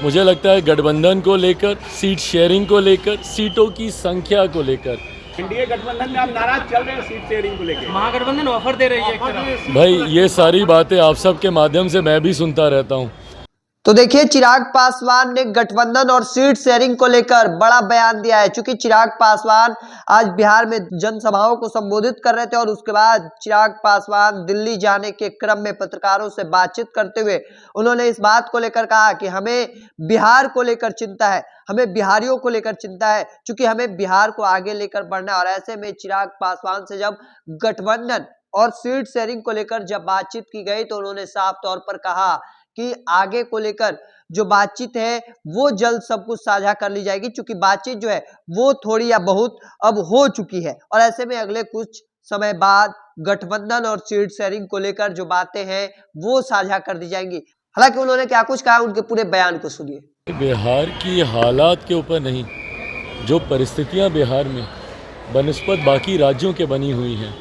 मुझे लगता है गठबंधन को लेकर, सीट शेयरिंग को लेकर, सीटों की संख्या को लेकर एनडीए गठबंधन में आप नाराज चल रहे हैं सीट शेयरिंग को लेकर। महागठबंधन ऑफर दे रही है एक तरफ। भाई ये सारी बातें आप सबके माध्यम से मैं भी सुनता रहता हूँ। तो देखिए, चिराग पासवान ने गठबंधन और सीट शेयरिंग को लेकर बड़ा बयान दिया है। चूंकि चिराग पासवान आज बिहार में जनसभाओं को संबोधित कर रहे थे और उसके बाद चिराग पासवान दिल्ली जाने के क्रम में पत्रकारों से बातचीत करते हुए उन्होंने इस बात को लेकर कहा कि हमें बिहार को लेकर चिंता है, हमें बिहारियों को लेकर चिंता है, क्योंकि हमें बिहार को आगे लेकर बढ़ना है। और ऐसे में चिराग पासवान से जब गठबंधन और सीट शेयरिंग को लेकर जब बातचीत की गई तो उन्होंने साफ तौर पर कहा कि आगे को लेकर जो बातचीत है वो जल्द सब कुछ साझा कर ली जाएगी, क्योंकि बातचीत जो है वो थोड़ी या बहुत अब हो चुकी है। और ऐसे में अगले कुछ समय बाद गठबंधन और सीट शेयरिंग को लेकर जो बातें हैं वो साझा कर दी जाएंगी। हालांकि उन्होंने क्या कुछ कहा, उनके पूरे बयान को सुनिए। बिहार की हालात के ऊपर नहीं, जो परिस्थितियां बिहार में बनिस्बत बाकी राज्यों के बनी हुई हैं,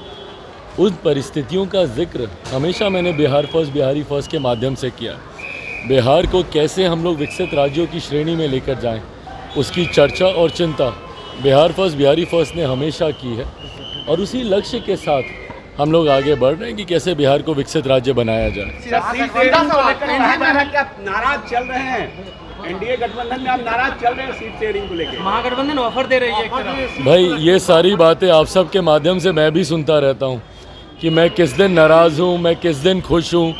उन परिस्थितियों का जिक्र हमेशा मैंने बिहार फर्स्ट, बिहारी फर्स्ट के माध्यम से किया। बिहार को कैसे हम लोग विकसित राज्यों की श्रेणी में लेकर जाएं, उसकी चर्चा और चिंता बिहार फर्स्ट, बिहारी फर्स्ट ने हमेशा की है। और उसी लक्ष्य के साथ हम लोग आगे बढ़ रहे हैं कि कैसे बिहार को विकसित राज्य बनाया जाए। सीट शेयरिंग को लेकर कहा जा रहा है कि आप नाराज चल रहे हैं, एनडीए गठबंधन में आप नाराज चल रहे हैं सीट शेयरिंग को लेकर। महागठबंधन ऑफर दे रही है एक तरफ। भाई ये सारी बातें आप सबके माध्यम से मैं भी सुनता रहता हूँ कि मैं किस दिन नाराज़ हूँ, मैं किस दिन खुश हूँ।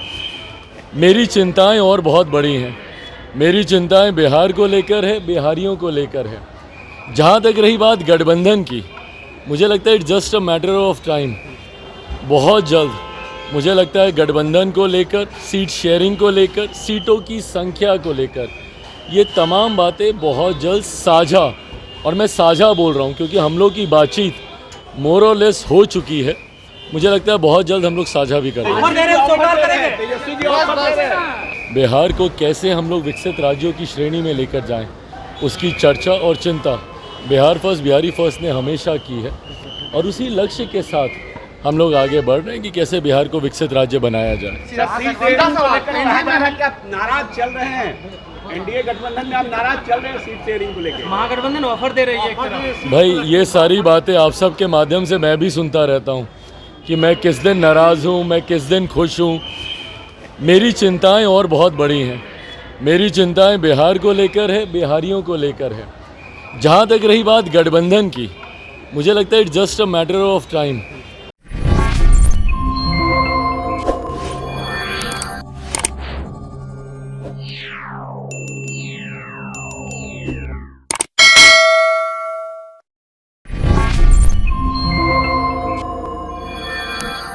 मेरी चिंताएं और बहुत बड़ी हैं। मेरी चिंताएं बिहार को लेकर है, बिहारियों को लेकर है। जहाँ तक रही बात गठबंधन की, मुझे लगता है it's just a matter of time. बहुत जल्द मुझे लगता है गठबंधन को लेकर, सीट शेयरिंग को लेकर, सीटों की संख्या को लेकर, ये तमाम बातें बहुत जल्द साझा, और मैं साझा बोल रहा हूँ क्योंकि हम लोग की बातचीत मोर और लेस हो चुकी है। मुझे लगता है बहुत जल्द हम लोग साझा भी करेंगे। बिहार को कैसे हम लोग विकसित राज्यों की श्रेणी में लेकर जाएं, उसकी चर्चा और चिंता बिहार फर्स्ट, बिहारी फर्स्ट ने हमेशा की है। और उसी लक्ष्य के साथ हम लोग आगे बढ़ रहे हैं कि कैसे बिहार को विकसित राज्य बनाया जाए। सीट शेयरिंग को लेकर कहा जा रहा है कि आप नाराज चल रहे हैं, एनडीए गठबंधन में आप नाराज चल रहे हैं सीट शेयरिंग को लेकर। महागठबंधन ऑफर दे रही है एक तरफ। भाई ये सारी बातें आप सबके माध्यम से मैं भी सुनता रहता हूँ कि मैं किस दिन नाराज़ हूँ, मैं किस दिन खुश हूँ। मेरी चिंताएं और बहुत बड़ी हैं। मेरी चिंताएं बिहार को लेकर है, बिहारियों को लेकर है। जहाँ तक रही बात गठबंधन की, मुझे लगता है it's just a matter of time.